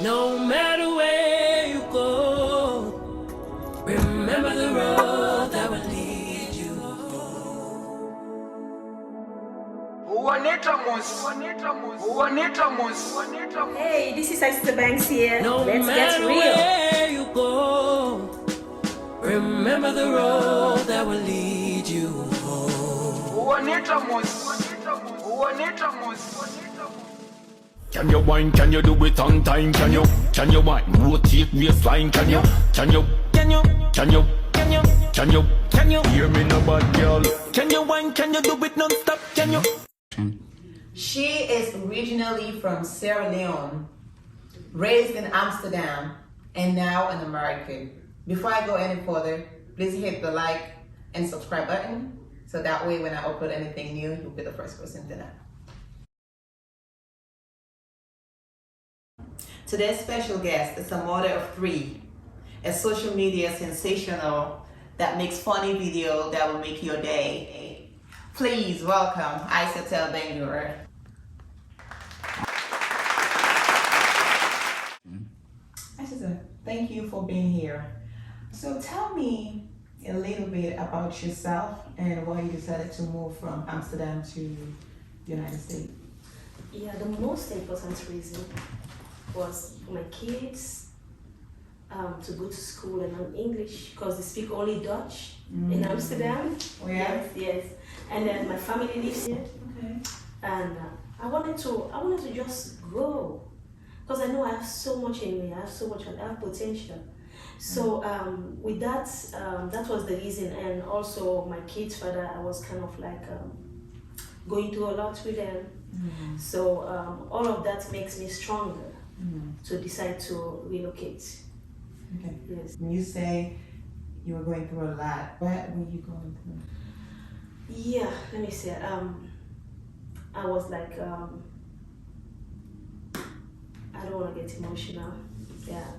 No matter where you go, remember the road that will lead you home. Hey, this is Sister Banks here. No Let's get matter real. where you go, remember the road that will lead you home. Can you wine? Can you do it on time? Can you wine? Rotate waistline? Can you hear me no bad girl? Can you wine? Can you do it non-stop? Can you? She is originally from Sierra Leone, raised in Amsterdam, and now an American. Before I go any further, please hit the like and subscribe button, so that way when I upload anything new, you'll be the first person to know. Today's special guest is a mother of 3, a social media sensational that makes funny video that will make your day. Please welcome Isatel Bengur. Isatel, thank you for being here. So tell me a little bit about yourself and why you decided to move from Amsterdam to the United States. Yeah, the most important reason was for my kids to go to school and learn English because they speak only Dutch in Amsterdam. Oh yeah? Yes. And then my family lives here. Okay. And I wanted to just grow because I know I have so much in me. I have potential. So with that, that was the reason. And also my kids' father, I was kind of like going through a lot with them. So all of that makes me stronger to decide to relocate. Okay. Yes. When you say you were going through a lot, what were you going through? Yeah, let me say. I was like, I don't want to get emotional. Yeah.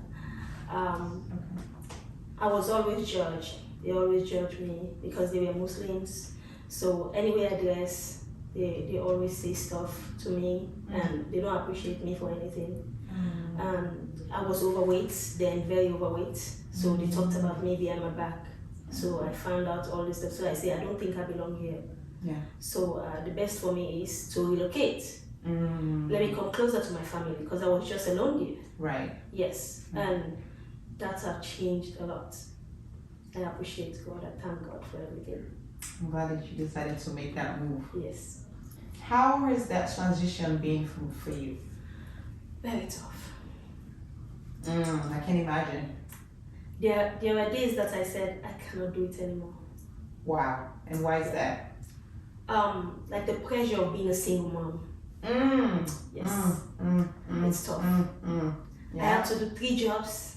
I was always judged. They always judged me because they were Muslims. So anyway I dress, they always say stuff to me and they don't appreciate me for anything. I was overweight, then very overweight. So they talked about me behind my back. So I found out all this stuff. So I say, I don't think I belong here. Yeah. So the best for me is to relocate. Let me come closer to my family because I was just alone here. Right. Yes. And that has changed a lot. I appreciate God. I thank God for everything. I'm glad that you decided to make that move. Yes. How has that transition been for you? Very tough. I can imagine. There were days that I said, I cannot do it anymore. Wow. And why is that? Like the pressure of being a single mom. Yes. It's tough. Yeah. I had to do 3 jobs.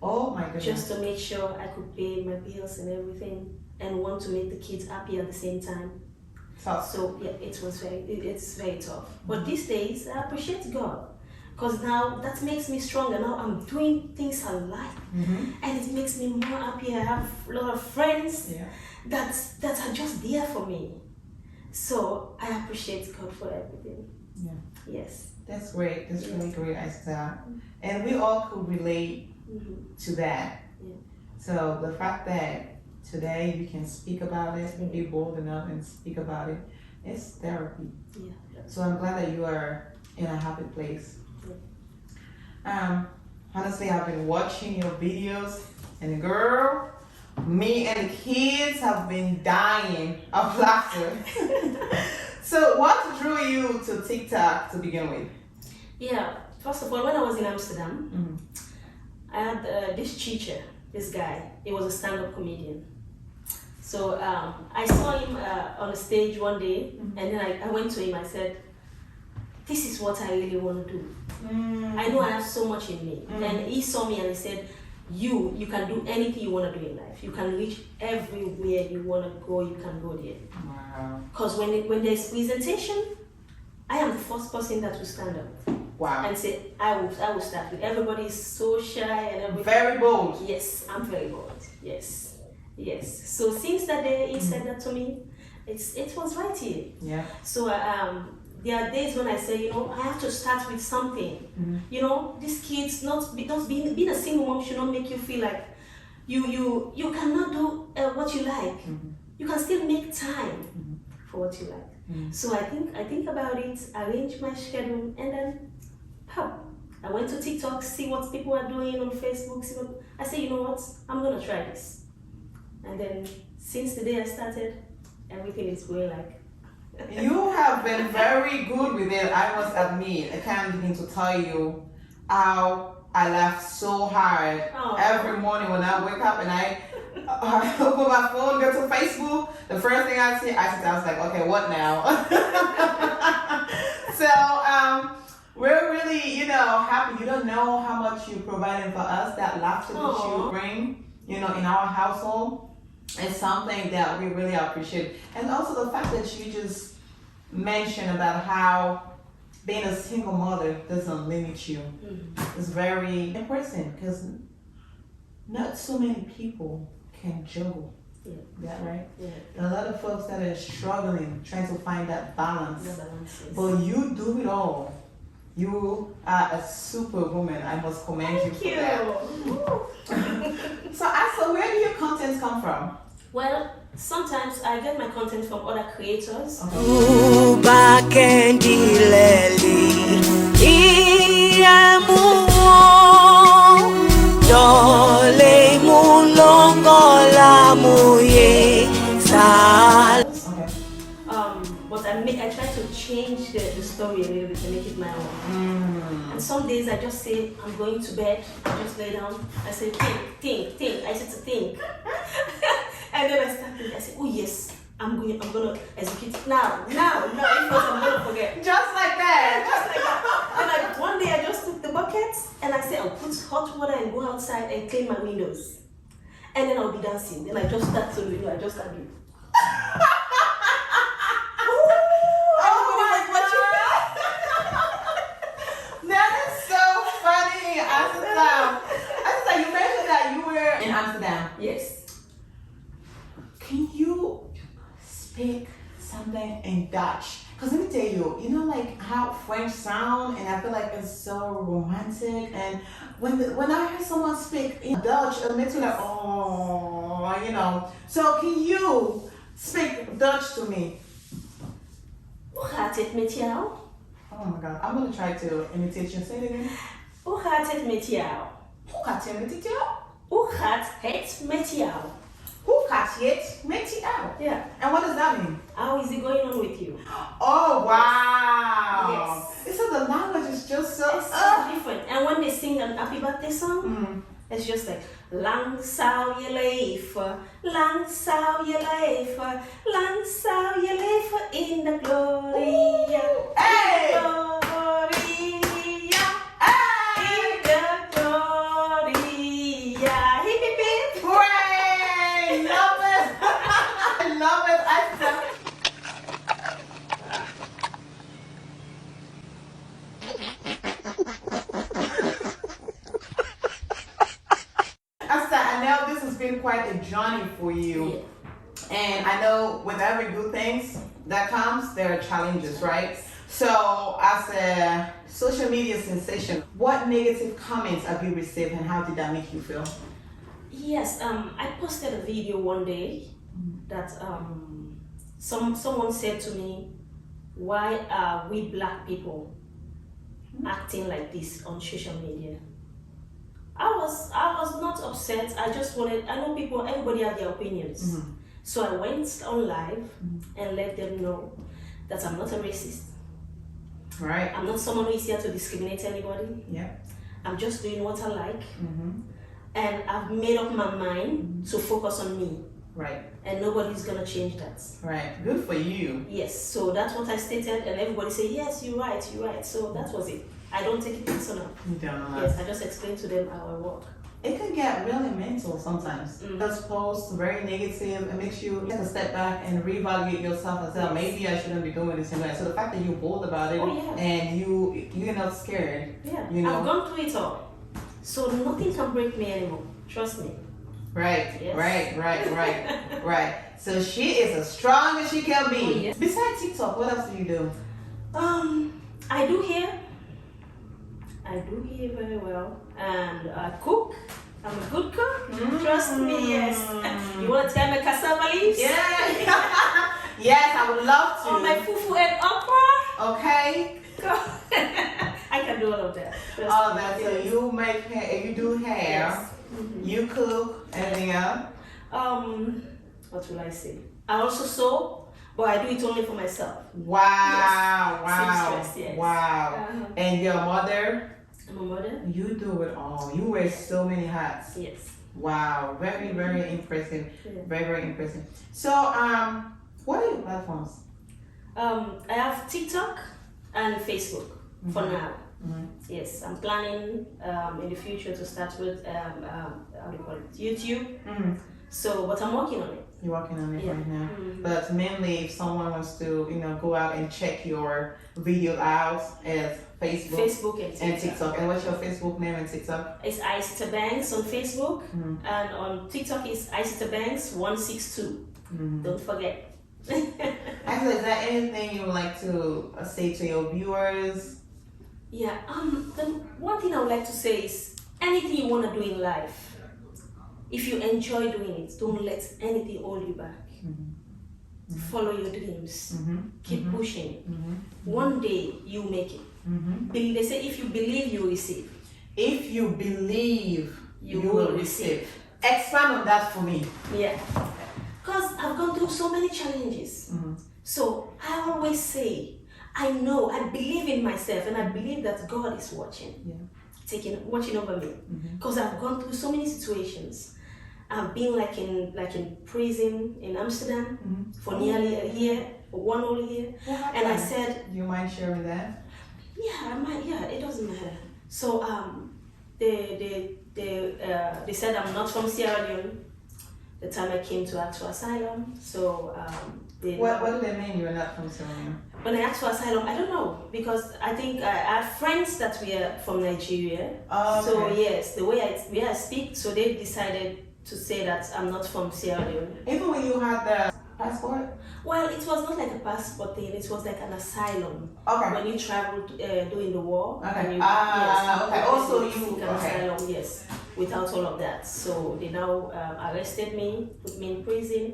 Oh my goodness. Just to make sure I could pay my bills and everything and want to make the kids happy at the same time. Tough. So yeah, it's very tough. But these days I appreciate God because now that makes me stronger. Now I'm doing things I like and it makes me more happy. I have a lot of friends that are just there for me. So I appreciate God for everything. Yeah. Yes. That's great. That's really great, Isaiah. And we all could relate to that. Yeah. So the fact that today you can speak about it and be bold enough and speak about it, it's therapy. Yeah. So I'm glad that you are in a happy place. Honestly, I've been watching your videos and girl, me and the kids have been dying of laughter. So what drew you to TikTok to begin with? Yeah, first of all, when I was in Amsterdam, I had this teacher, this guy. He was a stand-up comedian. So I saw him on the stage one day, and then I went to him. I said, "This is what I really want to do. I know I have so much in me." And he saw me and he said, "You can do anything you want to do in life. You can reach everywhere you want to go. You can go there." Wow. Because when there's presentation, I am the first person that will stand up. Wow. And say, I will start with. Everybody is so shy and everything. Very bold. Yes, I'm very bold. Yes. So since that day he said that to me, it was right here. Yeah. So there are days when I say, I have to start with something. These kids, not being a single mom should not make you feel like you cannot do what you like. You can still make time for what you like. So I think about it, arrange my schedule, and then I went to TikTok, see what people are doing on Facebook. I say, you know what, I'm gonna try this. And then since the day I started, everything is going like. You have been very good with it, I must admit. I can't begin to tell you how I laugh so hard every morning when I wake up and I open my phone, go to Facebook. The first thing I see, I was like, okay, what now? So we're really, happy. You don't know how much you're providing for us. That laughter that you bring, in our household. It's something that we really appreciate. And also the fact that you just mentioned about how being a single mother doesn't limit you is very important, because not so many people can juggle. Yeah. Is that right? Yeah. There are a lot of folks that are struggling, trying to find that balance. The balance, yes. But you do it all. You are a superwoman. I must commend you for that. So, Asa, where do your content come from? Well, sometimes I get my content from other creators. But I try to change the story a little bit to make it my own. And some days I just say, I'm going to bed, I just lay down, I say, think, I said to think. And then I start thinking, I say, oh yes, I'm gonna execute it now, if not I'm gonna forget. Just like that. And one day I just took the bucket and I said, I'll put hot water and go outside and clean my windows. And then I'll be dancing. Then I just start to do, I just start doing. You mentioned that you were in Amsterdam. Yes. Can you speak something in Dutch? Because let me tell you, like how French sound, and I feel like it's so romantic. And when I hear someone speak in Dutch, it makes me like, So can you speak Dutch to me? Hoe gaat het met jou? Oh my God, I'm gonna try to imitate you. Say it again. Hoe gaat het met jou? Hoe gaat het met jou? Hoe gaat het met jou? Hoe gaat het met jou? Yeah. And what does that mean? How is it going on with you? Oh wow! Yes. So the language is just so different. And when they sing an happy birthday song, it's just like lang zou je leven, lang zou je leven, lang zou je leven in de gloria. Hey! Gloria. Hey! In de gloria. Hip hip hip. Hooray! Love it! I love it. I know this has been quite a journey for you. Yeah. And I know with every good things that comes, there are challenges, right? So as a social media sensation, what negative comments have you received and how did that make you feel? Yes, I posted a video one day that someone said to me, why are we black people acting like this on social media? I was not upset. I just wanted, I know everybody have their opinions. So I went on live and let them know that I'm not a racist. Right. I'm not someone who is here to discriminate anybody. Yeah. I'm just doing what I like. And I've made up my mind to focus on me. Right. And nobody's gonna change that. Right. Good for you. Yes, so that's what I stated, and everybody said, yes, you're right. So that was it. I don't take it personal. You don't know. Yes, I just explain to them how I work. It can get really mental sometimes. Those posts very negative. It makes you take a step back and reevaluate yourself and say, maybe I shouldn't be doing this anyway. So the fact that you're bold about it and you're not scared. Yeah, I've gone through it all. So nothing can break me anymore. Trust me. Right, yes. right. So she is as strong as she can be. Oh, yes. Besides TikTok, what else do you do? I do hear. I do hear very well, and I cook. I'm a good cook. Trust me, yes. You want to try my cassava leaves? Yeah. Yes, I would love to. Or my fufu and okra? Okay. I can do all of that. Trust All me, that. So yes. you make hair, you do hair, Yes. you cook, anything else? What will I say? I also sew, but I do it only for myself. Wow, Yes. wow, Seamstress, yes. wow. And your mother? I'm a mother. You do it all. You wear so many hats. Yes. Wow, very, very impressive. Yeah. Very, very impressive. So, what are your platforms? I have TikTok and Facebook for now. Mm-hmm. Yes, I'm planning in the future to start with how do you call it? YouTube. Mm-hmm. So, but I'm working on it. You're working on it Yeah. right now. Mhm. But mainly, if someone wants to, go out and check your video out as Facebook and TikTok. and TikTok. And what's your Facebook name and TikTok? It's Isita Banks on Facebook, Mhm. and on TikTok is Isita Banks 162. Mhm. Don't forget. Actually, is there anything you would like to say to your viewers? Yeah. The one thing I would like to say is anything you want to do in life, if you enjoy doing it, don't let anything hold you back. Follow your dreams. Keep pushing. One day you make it. They say if you believe, you receive. If you believe, You you will will receive. Expand on that for me. Yeah. Because I've gone through so many challenges. So I always say, I know, I believe in myself, and I believe that God is watching, watching over me. Because I've gone through so many situations. I've been like in prison in Amsterdam for nearly a year, for 1 whole year. And I said, you mind sharing that? yeah, I might, yeah, it doesn't matter. So they said I'm not from Sierra Leone the time I came to ask for asylum. So What do they mean you're not from Sierra Leone? when I asked for asylum, I don't know, because I think I have friends that were from Nigeria. Oh, So okay. yes, the way I speak, so they decided to say that I'm not from Sierra Leone. Even when you had the passport? Well, it was not like a passport thing, it was like an asylum. Okay. When you traveled during the war. Okay. And you, Okay. Also seek you- an okay. asylum, yes, without all of that. So they now arrested me, put me in prison.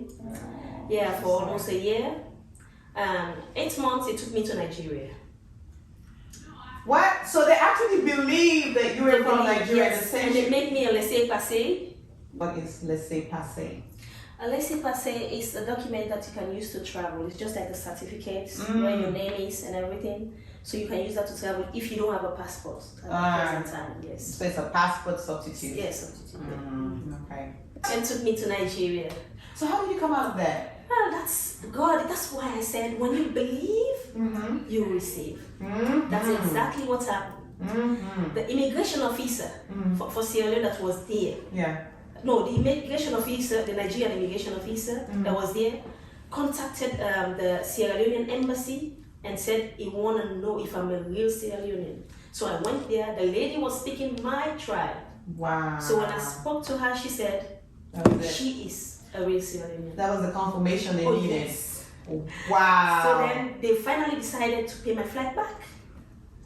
Yeah, for almost a year. 8 months it took me to Nigeria. What? So they actually believe that you were from Nigeria Yes, the same and they shit. made me a laissez-passer. What is laissez-passer? A laissez-passer is a document that you can use to travel. It's just like a certificate where your name is and everything. So you can use that to travel if you don't have a passport at the present time. Yes. So it's a passport substitute. Yes, substitute. Okay. And took me to Nigeria. So how did you come out of that? Well, that's God. That's why I said when you believe, you receive. That's exactly what happened. The immigration officer for Sierra Leone that was there. Yeah. No, the immigration officer, the Nigerian immigration officer that was there, contacted the Sierra Leonean embassy and said he wanted to know if I'm a real Sierra Leonean. So I went there. The lady was speaking my tribe. Wow. So when I spoke to her, she said That was it. she is a real Sierra Leonean. That was the confirmation they Oh, needed. yes. Wow. So then they finally decided to pay my flight back.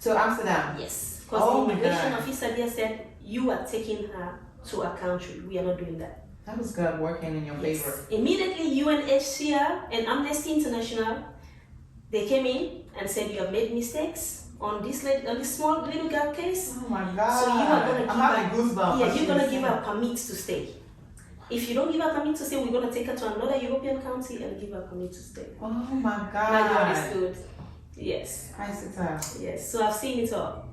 To Amsterdam. Yes, because Oh the my immigration God. officer there said you are taking her to a country. We are not doing that. That was God working in your favor. Immediately, UNHCR and Amnesty International, they came in and said you have made mistakes on this small little girl case. Oh my God. So you are gonna I'm having give goosebumps. her, yeah, as you're you gonna were give her saying. a permit to stay. If you don't give her a permit to stay, we're gonna take her to another European country and give her a permit to stay. Oh my My God. God is good. Yes, Hi, Sita. yes. So I've seen it all.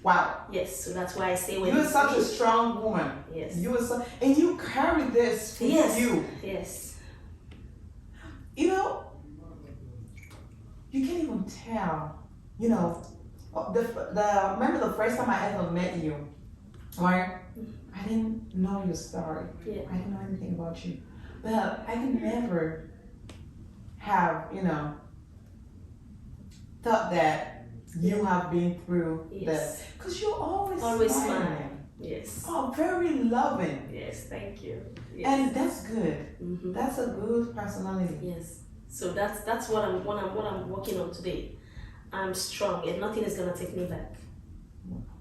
Wow. Yes, so that's why I say when You are you such a speak- strong woman. Yes. You are so, and you carry this with Yes. you. Yes. You know, you can't even tell. You know, remember the first time I ever met you, right? I didn't know your story. Yeah. I didn't know anything about you, but I can never have thought that you have been through Yes. this, because you're always Always smiling. smile. Yes. Oh, very loving. Yes. Thank you. Yes. And that's good. Mhm. That's a good personality. Yes. So that's what I'm working on today. I'm strong and nothing is gonna take me back.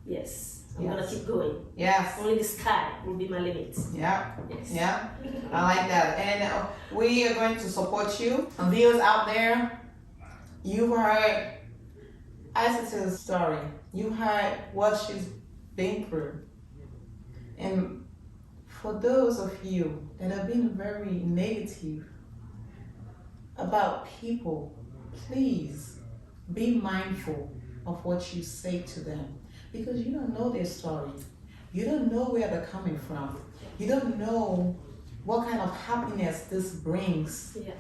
Yes, I'm gonna Yes. keep going. Yes. Only the sky will be my limit. Yeah. Yes. Yeah. I like that. And we are going to support you. Viewers out there, you heard Isata's story. You heard what she's been through. And for those of you that have been very negative about people, please be mindful of what you say to them, because you don't know their story. You don't know where they're coming from. You don't know what kind of happiness this brings Yeah.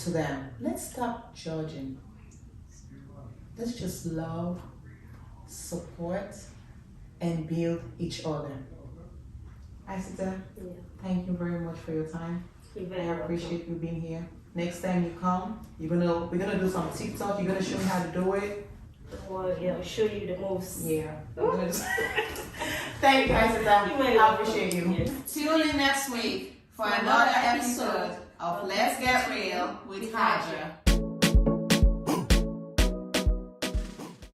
to them. Let's stop judging. Let's just love, support, and build each other. Isita, Yeah. thank you very much for your time. You're I very welcome. appreciate you being here. Next time you come, we're gonna do some TikTok. You're gonna show me how to do it. Well, yeah, I'll show you the moves. Yeah. Thank you, Isita. You're very I welcome. appreciate you. Yes. Tune in next week for another episode of Let's Get Real with Haja.